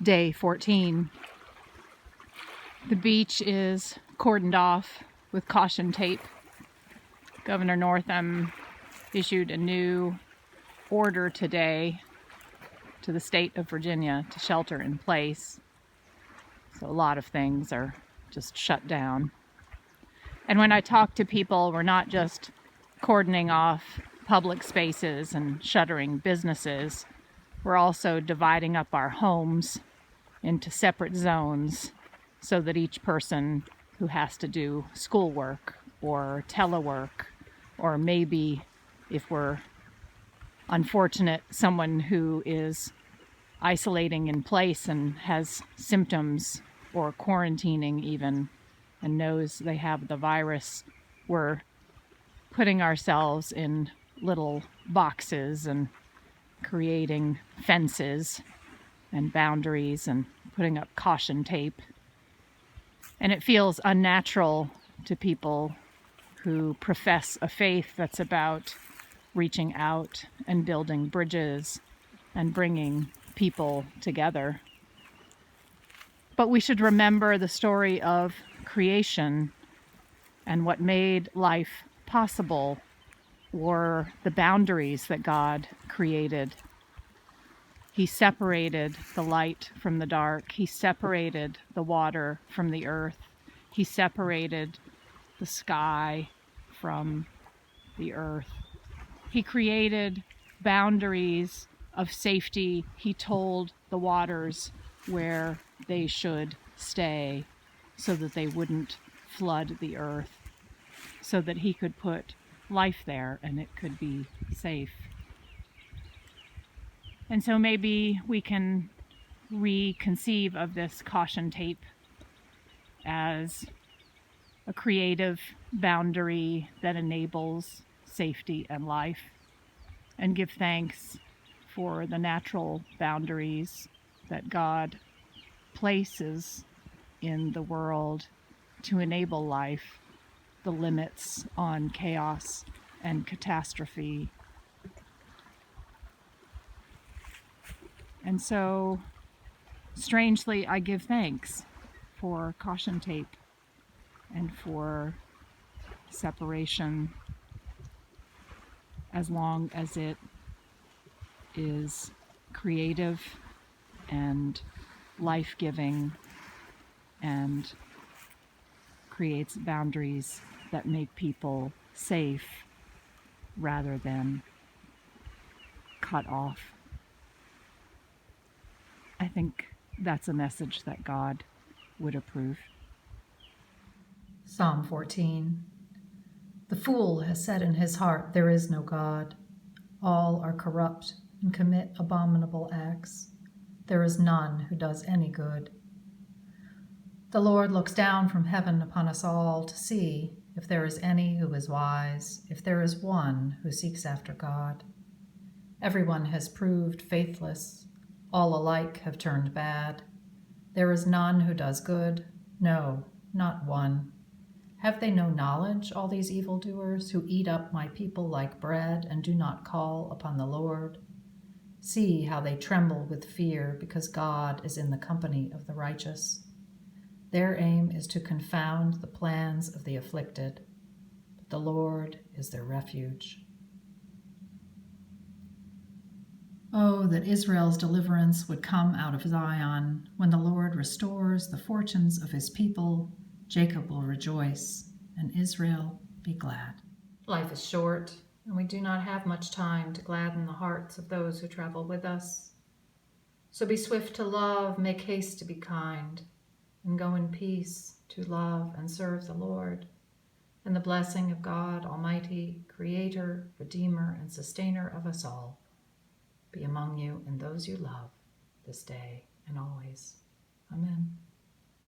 Day 14. The beach is cordoned off with caution tape. Governor Northam issued a new order today to the state of Virginia to shelter in place. So a lot of things are just shut down. And when I talk to people, we're not just cordoning off public spaces and shuttering businesses. We're also dividing up our homes into separate zones so that each person who has to do schoolwork or telework, or maybe, if we're unfortunate, someone who is isolating in place and has symptoms or quarantining even and knows they have the virus, we're putting ourselves in little boxes and creating fences and boundaries and putting up caution tape. And it feels unnatural to people who profess a faith that's about reaching out and building bridges and bringing people together. But we should remember the story of creation and what made life possible were the boundaries that God created. He separated the light from the dark. He separated the water from the earth. He separated the sky from the earth. He created boundaries of safety. He told the waters where they should stay so that they wouldn't flood the earth, so that he could put life there and it could be safe. And so maybe we can reconceive of this caution tape as a creative boundary that enables safety and life, and give thanks for the natural boundaries that God places in the world to enable life, the limits on chaos and catastrophe. And so, strangely, I give thanks for caution tape and for separation, as long as it is creative and life-giving and creates boundaries that make people safe rather than cut off. I think that's a message that God would approve. Psalm 14. The fool has said in his heart, there is no God. All are corrupt and commit abominable acts. There is none who does any good. The Lord looks down from heaven upon us all to see if there is any who is wise, if there is one who seeks after God. Everyone has proved faithless. All alike have turned bad. There is none who does good, no, not one. Have they no knowledge, all these evildoers, who eat up my people like bread and do not call upon the Lord? See how they tremble with fear because God is in the company of the righteous. Their aim is to confound the plans of the afflicted, but the Lord is their refuge. Oh, that Israel's deliverance would come out of Zion. When the Lord restores the fortunes of his people, Jacob will rejoice, and Israel be glad. Life is short, and we do not have much time to gladden the hearts of those who travel with us. So be swift to love, make haste to be kind, and go in peace to love and serve the Lord. And the blessing of God Almighty, Creator, Redeemer, and Sustainer of us all, be among you and those you love this day and always. Amen.